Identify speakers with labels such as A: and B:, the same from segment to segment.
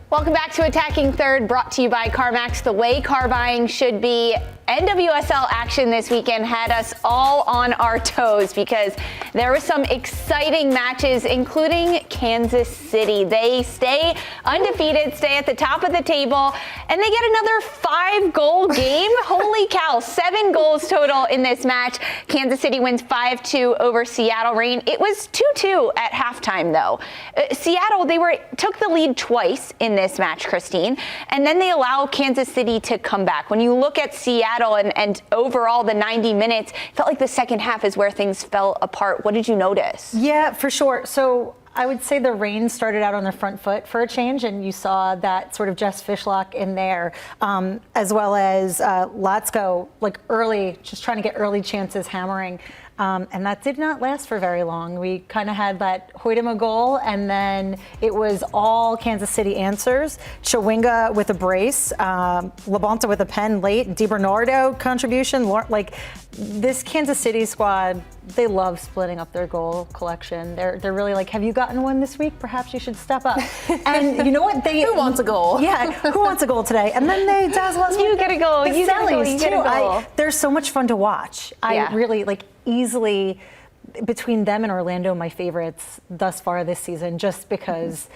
A: Welcome back to Attacking Third, brought to you by CarMax. The way car buying should be. NWSL action this weekend had us all on our toes because there were some exciting matches, including Kansas City. They stay undefeated, stay at the top of the table, and they get another 5-goal game. Holy cow, 7 goals total in this match. Kansas City wins 5-2 over Seattle Reign. It was 2-2 at halftime, though. Seattle, took the lead twice in this match, Christine, and then they allow Kansas City to come back. When you look at Seattle and overall the 90 minutes, it felt like the second half is where things fell apart. What did you notice?
B: Yeah, for sure. So I would say the Reign started out on the front foot for a change, and you saw that sort of Jess Fishlock in there, as well as Latsko, like early, just trying to get early chances hammering. And that did not last for very long. We kind of had that Hoytema goal, and then it was all Kansas City answers. Chawinga with a brace, Labonta with a pen late, DiBernardo contribution. Like, this Kansas City squad, they love splitting up their goal collection. They're really like, have you gotten one this week? Perhaps you should step up. And you know what?
C: Who wants a goal?
B: Yeah, who wants a goal today? And then they dazzle us.
A: You get a goal. You get a goal. You get a goal.
B: They're so much fun to watch. I really easily, between them and Orlando, my favorites thus far this season, just because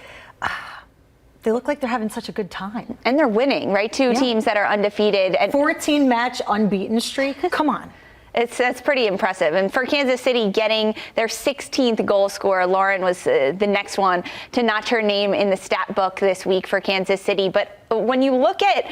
B: they look like they're having such a good time.
A: And they're winning, right? Two teams that are undefeated. And
B: 14-match unbeaten streak. Come on.
A: That's pretty impressive. And for Kansas City getting their 16th goal scorer, Lauren was the next one to notch her name in the stat book this week for Kansas City. But when you look at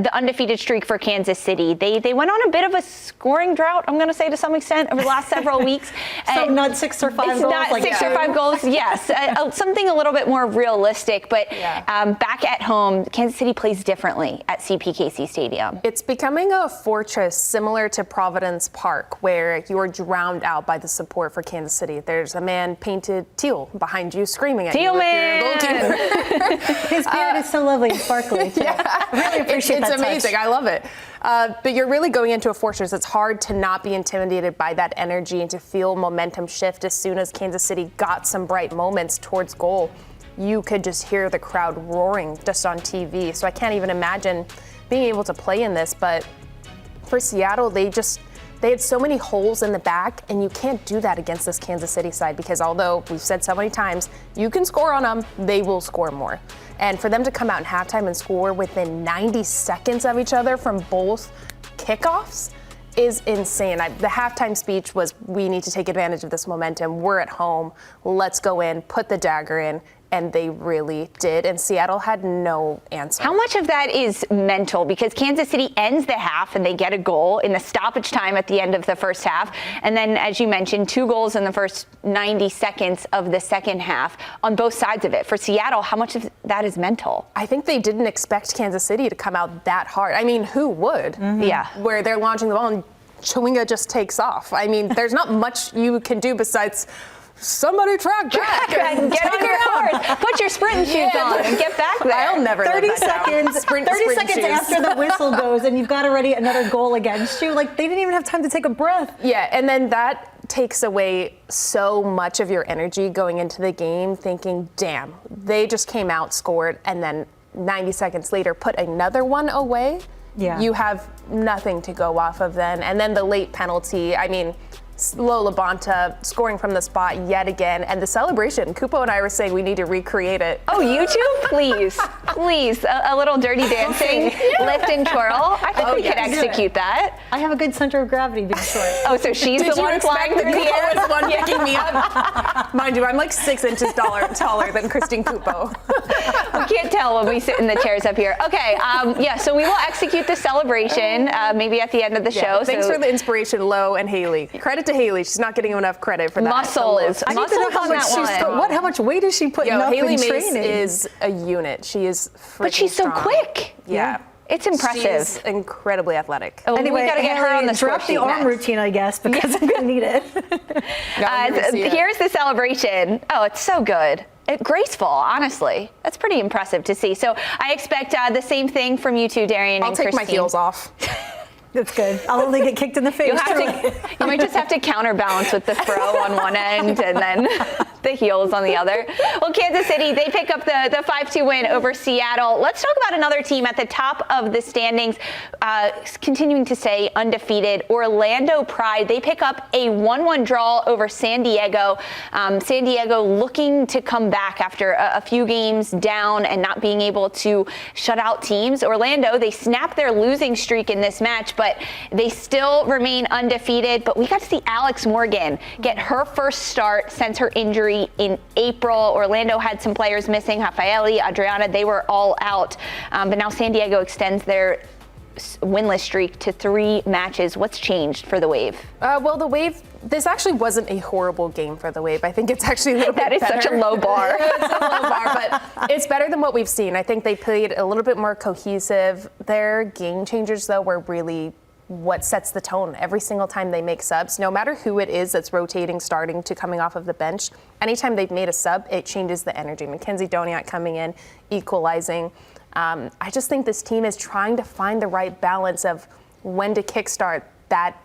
A: the undefeated streak for Kansas City, they went on a bit of a scoring drought, I'm going to say, to some extent over the last several weeks.
B: So not 6 or 5 goals?
A: Not
B: like
A: 6 or 5 goals, yes. Something a little bit more realistic. But back at home, Kansas City plays differently at CPKC Stadium.
C: It's becoming a fortress similar to Providence Park, where you are drowned out by the support for Kansas City. There's a man painted teal behind you screaming at you.
A: Teal man!
B: His beard is so lovely and sparkly.
C: Yeah.
B: I really appreciate that.
C: It's amazing.
B: Touch.
C: I love it. But you're really going into a fortress. It's hard to not be intimidated by that energy and to feel momentum shift as soon as Kansas City got some bright moments towards goal. You could just hear the crowd roaring just on TV. So I can't even imagine being able to play in this. But for Seattle, they had so many holes in the back, and you can't do that against this Kansas City side because although we've said so many times, you can score on them, they will score more. And for them to come out in halftime and score within 90 seconds of each other from both kickoffs is insane. The halftime speech was, we need to take advantage of this momentum. We're at home. Let's go in, put the dagger in. And they really did. And Seattle had no answer.
A: How much of that is mental? Because Kansas City ends the half and they get a goal in the stoppage time at the end of the first half. And then, as you mentioned, 2 goals in the first 90 seconds of the second half on both sides of it. For Seattle, how much of that is mental?
C: I think they didn't expect Kansas City to come out that hard. I mean, who would?
A: Mm-hmm. Yeah.
C: Where they're launching the ball and Chawinga just takes off. I mean, there's not much you can do besides somebody track back
A: and get on your horse. Put your sprinting shoes on and get back there.
C: I'll never
B: 30
C: live that
B: seconds.
C: down.
B: 30 seconds after the whistle goes, and you've got already another goal against you. Like, they didn't even have time to take a breath.
C: Yeah, and then that takes away so much of your energy going into the game, thinking, damn, they just came out, scored, and then 90 seconds later put another one away.
B: Yeah.
C: You have nothing to go off of then. And then the late penalty, I mean, Lola Bonta scoring from the spot yet again, and the celebration. Cupo and I were saying we need to recreate it.
A: Oh, you two? Please. A little dirty dancing, lift and twirl. I think we could execute that.
B: I have a good center of gravity being short.
A: Oh, so she's the one flying through the air?
C: The one picking me up. Mind you, I'm like 6 inches taller than Christine Cupo.
A: We can't tell when we sit in the chairs up here. Okay, so we will execute the celebration maybe at the end of the show.
C: Thanks for the inspiration, Lo and Haley. Credit to Haley. She's not getting enough credit for that.
A: Muscles.
B: I need to know how much weight is she putting up
C: Haley
B: in
C: Mace
B: training?
C: is a unit. She is
A: But she's so
C: strong.
A: quick.
C: Yeah.
A: It's impressive.
C: She's incredibly athletic.
A: Oh,
B: Anyway,
A: we got to get her on the
B: drop the arm routine, I guess, because I'm going to need it.
A: Here's the celebration. Oh, it's so good. Graceful, honestly. That's pretty impressive to see. So I expect the same thing from you two, Darian and Christine.
C: I'll take my heels off.
B: That's good. I'll only get kicked in the face.
A: You might just have to counterbalance with the throw on one end and then The heels on the other. Well, Kansas City, they pick up the 5-2 win over Seattle. Let's talk about another team at the top of the standings, continuing to stay undefeated. Orlando Pride, they pick up a 1-1 draw over San Diego. San Diego looking to come back after a few games down and not being able to shut out teams. Orlando, they snapped their losing streak in this match, but they still remain undefeated. But we got to see Alex Morgan get her first start since her injury in April. Orlando had some players missing, Rafaeli, Adriana, they were all out. But now San Diego extends their winless streak to 3 matches. What's changed for the Wave?
C: Well, the Wave, this actually wasn't a horrible game for the Wave. I think it's actually a little bit better.
A: That is such a low bar.
C: It's a low bar, but it's better than what we've seen. I think they played a little bit more cohesive. Their game changers, though, were really what sets the tone every single time they make subs. No matter who it is that's rotating, starting to coming off of the bench, anytime they've made a sub, it changes the energy. Mackenzie Doniak coming in, equalizing. I just think this team is trying to find the right balance of when to kickstart that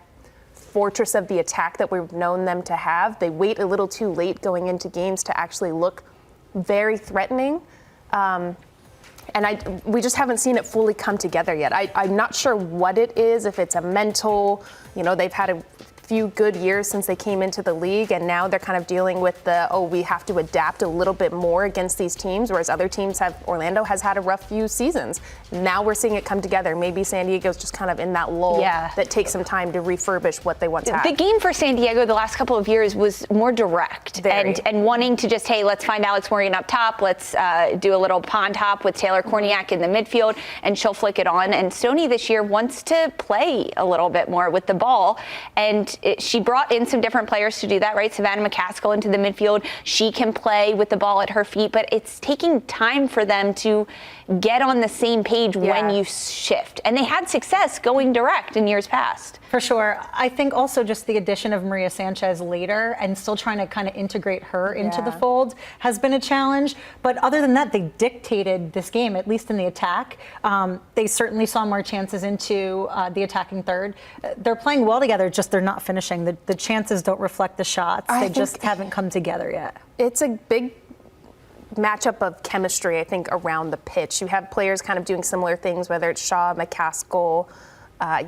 C: fortress of the attack that we've known them to have. They wait a little too late going into games to actually look very threatening. And we just haven't seen it fully come together yet. I'm not sure what it is, if it's a mental, they've had a few good years since they came into the league, and now they're kind of dealing with we have to adapt a little bit more against these teams, whereas other teams Orlando has had a rough few seasons. Now we're seeing it come together. Maybe San Diego's just kind of in that lull that takes some time to refurbish what they once had.
A: The game for San Diego the last couple of years was more direct and wanting to just, hey, let's find Alex Morgan up top. Let's do a little pond hop with Taylor Korniak in the midfield, and she'll flick it on. And Stoney this year wants to play a little bit more with the ball, and she brought in some different players to do that, right? Savannah McCaskill into the midfield. She can play with the ball at her feet, but it's taking time for them to get on the same page when you shift. And they had success going direct in years past.
B: For sure. I think also just the addition of Maria Sanchez later and still trying to kind of integrate her into the fold has been a challenge. But other than that, they dictated this game, at least in the attack. They certainly saw more chances into the attacking third. They're playing well together, just they're not finishing. The chances don't reflect the shots. They just haven't come together yet.
C: It's a big matchup of chemistry, I think, around the pitch. You have players kind of doing similar things, whether it's Shaw, McCaskill,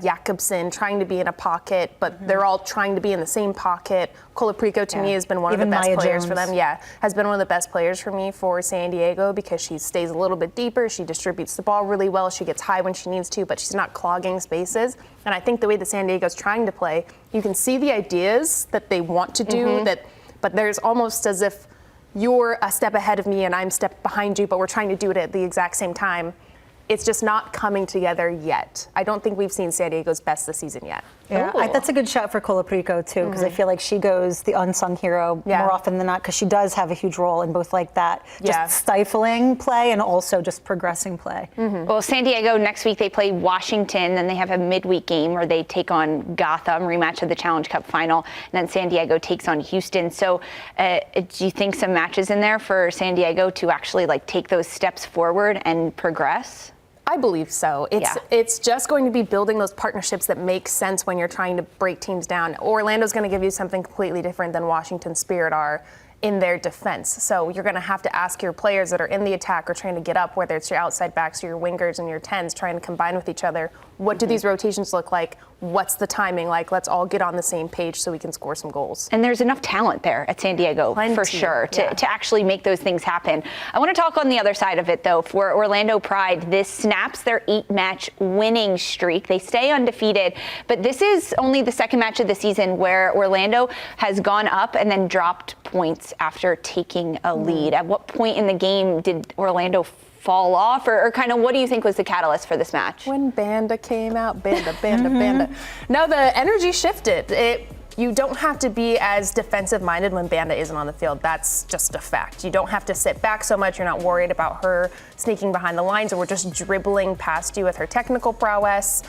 C: Jakobsen, trying to be in a pocket, but they're all trying to be in the same pocket. Colaprico, to me, has been one of the best players for them. Has been one of the best players for me for San Diego because she stays a little bit deeper. She distributes the ball really well. She gets high when she needs to, but she's not clogging spaces. And I think the way that San Diego's trying to play, you can see the ideas that they want to do, but there's almost as if you're a step ahead of me and I'm a step behind you, but we're trying to do it at the exact same time. It's just not coming together yet. I don't think we've seen San Diego's best this season yet.
B: Yeah, that's a good shot for Colaprico, too, because I feel like she goes the unsung hero more often than not, because she does have a huge role in both like that, just stifling play and also just progressing play.
A: Well, San Diego, next week they play Washington, then they have a midweek game where they take on Gotham, rematch of the Challenge Cup final, and then San Diego takes on Houston. So do you think some matches in there for San Diego to actually take those steps forward and progress?
C: I believe so. It's just going to be building those partnerships that make sense when you're trying to break teams down. Orlando's going to give you something completely different than Washington Spirit are in their defense. So you're going to have to ask your players that are in the attack or trying to get up, whether it's your outside backs or your wingers and your 10s, trying to combine with each other. What do these rotations look like? What's the timing like? Let's all get on the same page so we can score some goals.
A: And there's enough talent there at San Diego, for sure, to actually make those things happen. I want to talk on the other side of it, though. For Orlando Pride, this snaps their 8-match winning streak. They stay undefeated, but this is only the second match of the season where Orlando has gone up and then dropped points after taking a lead. At what point in the game did Orlando fall off, or kind of what do you think was the catalyst for this match?
C: When Banda came out, Banda. No, the energy shifted. You don't have to be as defensive-minded when Banda isn't on the field. That's just a fact. You don't have to sit back so much. You're not worried about her sneaking behind the lines or just dribbling past you with her technical prowess.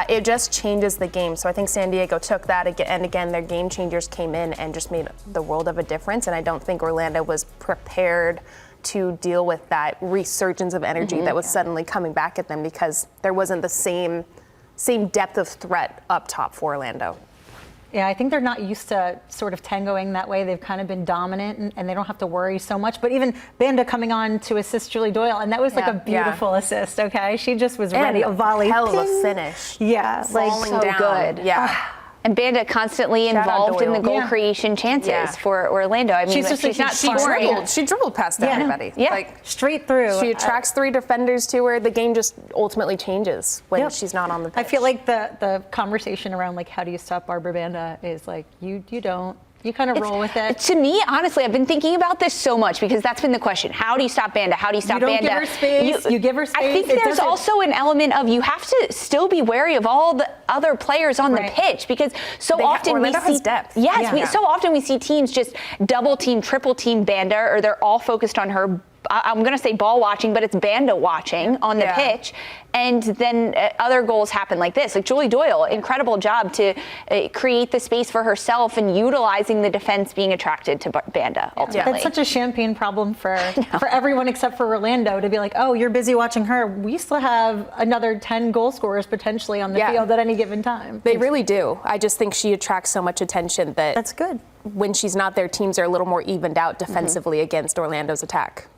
C: It just changes the game. So I think San Diego took that again, and again, their game changers came in and just made the world of a difference. And I don't think Orlando was prepared to deal with that resurgence of energy that was suddenly coming back at them because there wasn't the same depth of threat up top for Orlando.
B: Yeah, I think they're not used to sort of tangoing that way. They've kind of been dominant, and they don't have to worry so much. But even Banda coming on to assist Julie Doyle, and that was like a beautiful assist, okay? She just was ready, a volley.
C: Hell of a finish.
B: Yeah.
C: Falling
A: so
C: down.
A: good.
C: Yeah.
A: And Banda constantly involved in the goal creation chances for Orlando. I mean, she's not scoring.
C: She dribbled past everybody.
A: Yeah.
C: Like,
B: straight through.
C: She attracts 3 defenders to her. The game just ultimately changes when she's not on the pitch.
B: I feel like the conversation around like how do you stop Barbara Banda is like you don't. You kind of roll with it.
A: To me, honestly, I've been thinking about this so much because that's been the question. How do you stop Banda? How do you stop Banda?
B: You don't give her space. You give her space.
A: I think there's also an element of you have to still be wary of all the other players on the pitch because so often
C: Orlando
A: we see
C: has depth.
A: Yes, so often we see teams just double team, triple team Banda, or they're all focused on her. I'm going to say ball watching, but it's Banda watching on the pitch. And then other goals happen like this. Like Julie Doyle, incredible job to create the space for herself and utilizing the defense being attracted to Banda ultimately.
B: That's such a champagne problem for everyone except for Orlando to be like, oh, you're busy watching her. We still have another 10 goal scorers potentially on the field at any given time.
C: They really do. I just think she attracts so much attention that
B: that's good.
C: When she's not there, teams are a little more evened out defensively against Orlando's attack.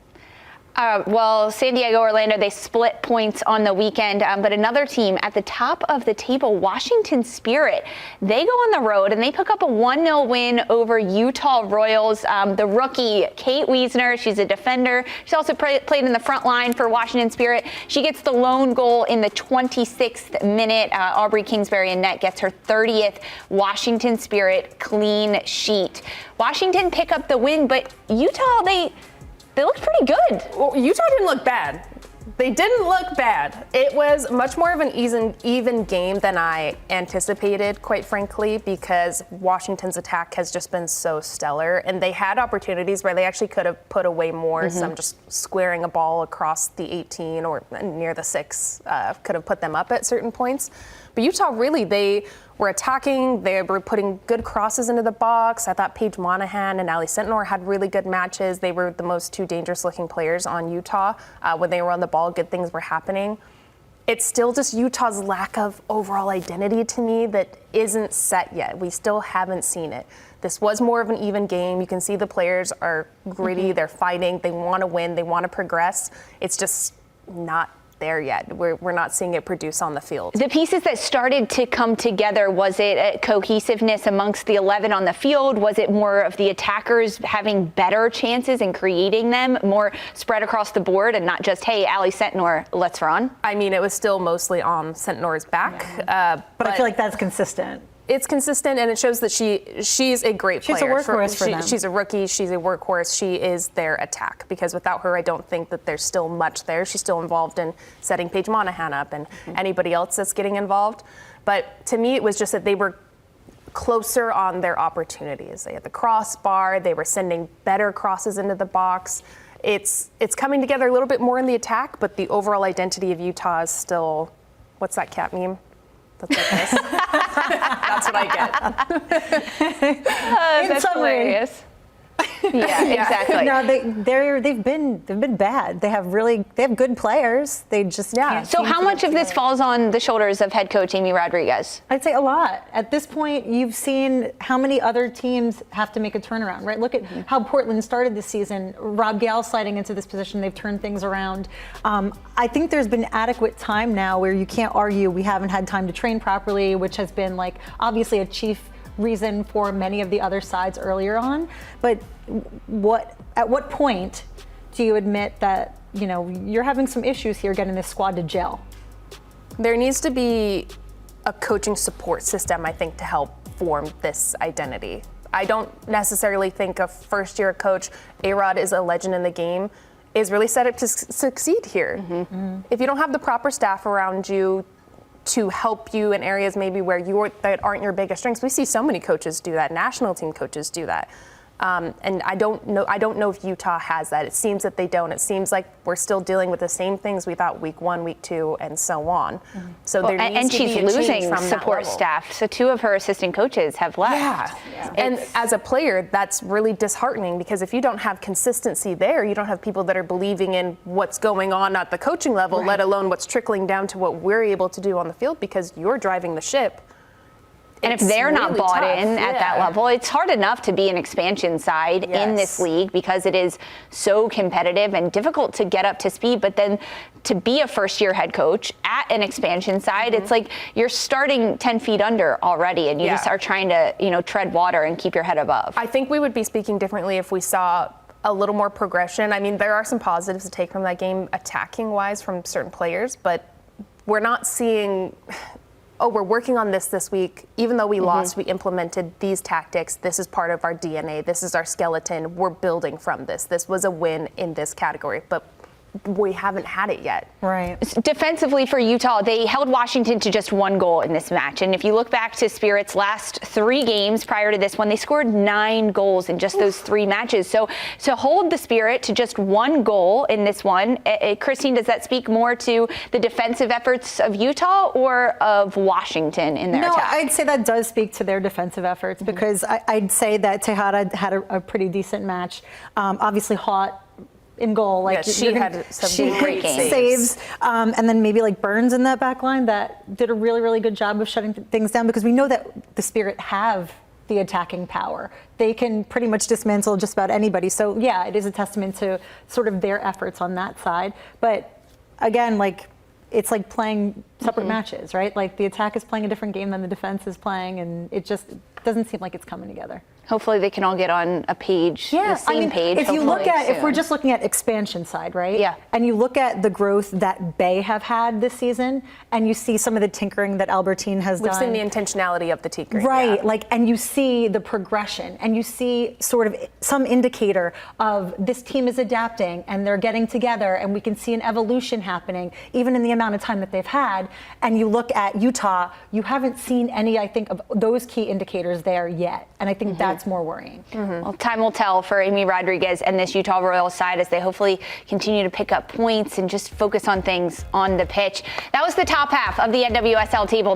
A: Well, San Diego, Orlando, they split points on the weekend, but another team at the top of the table, Washington Spirit, they go on the road and they pick up a 1-0 win over Utah Royals. The rookie, Kate Wiesner, she's a defender. She's also played in the front line for Washington Spirit. She gets the lone goal in the 26th minute. Aubrey Kingsbury in net gets her 30th Washington Spirit clean sheet. Washington pick up the win, but Utah, they looked pretty good.
C: Well, Utah didn't look bad. They didn't look bad. It was much more of an even game than I anticipated, quite frankly, because Washington's attack has just been so stellar. And they had opportunities where they actually could have put away more. Some just squaring a ball across the 18 or near the 6 could have put them up at certain points. But Utah really, they were attacking. They were putting good crosses into the box. I thought Paige Monahan and Allie Sentnor had really good matches. They were the most 2 dangerous-looking players on Utah. When they were on the ball, good things were happening. It's still just Utah's lack of overall identity to me that isn't set yet. We still haven't seen it. This was more of an even game. You can see the players are gritty. They're fighting. They want to win. They want to progress. It's just not there yet. We're not seeing it produce on the field.
A: The pieces that started to come together, was it cohesiveness amongst the 11 on the field? Was it more of the attackers having better chances and creating them, more spread across the board and not just, hey, Allie Sentnor, let's run?
C: I mean, it was still mostly on Sentnor's back.
B: But I feel like that's consistent.
C: It's consistent, and it shows that she's a great player.
B: She's a workhorse for them.
C: She's a rookie. She's a workhorse. She is their attack, because without her, I don't think that there's still much there. She's still involved in setting Paige Monahan up and anybody else that's getting involved. But to me, it was just that they were closer on their opportunities. They had the crossbar. They were sending better crosses into the box. It's coming together a little bit more in the attack, but the overall identity of Utah is still, what's that cat meme? That's like this. That's what I get.
A: That's hilarious. Yeah, exactly.
B: No, they've been bad. They have good players. They just can't.
A: So how much of this falls on the shoulders of head coach Amy Rodriguez?
B: I'd say a lot. At this point, you've seen how many other teams have to make a turnaround, right? Look at how Portland started this season. Rob Gale sliding into this position. They've turned things around. I think there's been adequate time now where you can't argue we haven't had time to train properly, which has been like obviously a chief reason for many of the other sides earlier on. But at what point do you admit that, you know, you're having some issues here getting this squad to gel?
C: There needs to be a coaching support system, I think, to help form this identity. I don't necessarily think a first-year coach, A-Rod is a legend in the game, is really set up to succeed here. If you don't have the proper staff around you to help you in areas maybe where that aren't your biggest strengths. We see so many coaches do that. National team coaches do that. And I don't know if Utah has that. It seems that they don't. It seems like we're still dealing with the same things we thought week 1, week 2, and so on. So there needs to be a change from that level.
A: And she's losing support staff. So 2 of her assistant coaches have left.
C: Yeah. And as a player, that's really disheartening, because if you don't have consistency there, you don't have people that are believing in what's going on at the coaching level, let alone what's trickling down to what we're able to do on the field, because you're driving the ship.
A: And if they're not
C: really
A: bought
C: tough.
A: in at that level, it's hard enough to be an expansion side in this league because it is so competitive and difficult to get up to speed. But then to be a first-year head coach at an expansion side, it's like you're starting 10 feet under already, and you just are trying to, tread water and keep your head above.
C: I think we would be speaking differently if we saw a little more progression. I mean, there are some positives to take from that game attacking-wise from certain players, but we're not seeing, we're working on this week. Even though we lost, we implemented these tactics. This is part of our DNA. This is our skeleton. We're building from this. This was a win in this category, but we haven't had it yet.
B: Right.
A: Defensively for Utah, they held Washington to just 1 goal in this match. And if you look back to Spirit's last 3 games prior to this one, they scored 9 goals in just those 3 matches. So to hold the Spirit to just 1 goal in this one, Christine, does that speak more to the defensive efforts of Utah or of Washington in their attack?
B: No, I'd say that does speak to their defensive efforts because I'd say that Tejada had a pretty decent match. Obviously hot in goal,
C: she had some great
B: saves, and then maybe Burns in that back line that did a really, really good job of shutting things down because we know that the Spirit have the attacking power. They can pretty much dismantle just about anybody. So yeah, it is a testament to sort of their efforts on that side. But again, it's like playing separate matches, right? The attack is playing a different game than the defense is playing, and it just doesn't seem like it's coming together.
A: Hopefully they can all get on a page, the same page.
B: If you look at, if we're just looking at expansion side, right?
A: Yeah.
B: And you look at the growth that Bay have had this season, and you see some of the tinkering that Albertine has done.
C: We've seen the intentionality of the tinkering.
B: Right, and you see the progression, and you see sort of some indicator of this team is adapting, and they're getting together, and we can see an evolution happening, even in the amount of time that they've had. And you look at Utah, you haven't seen any, I think, of those key indicators there yet. And I think that's more worrying.
A: Well, time will tell for Amy Rodriguez and this Utah Royals side as they hopefully continue to pick up points and just focus on things on the pitch. That was the top half of the NWSL table.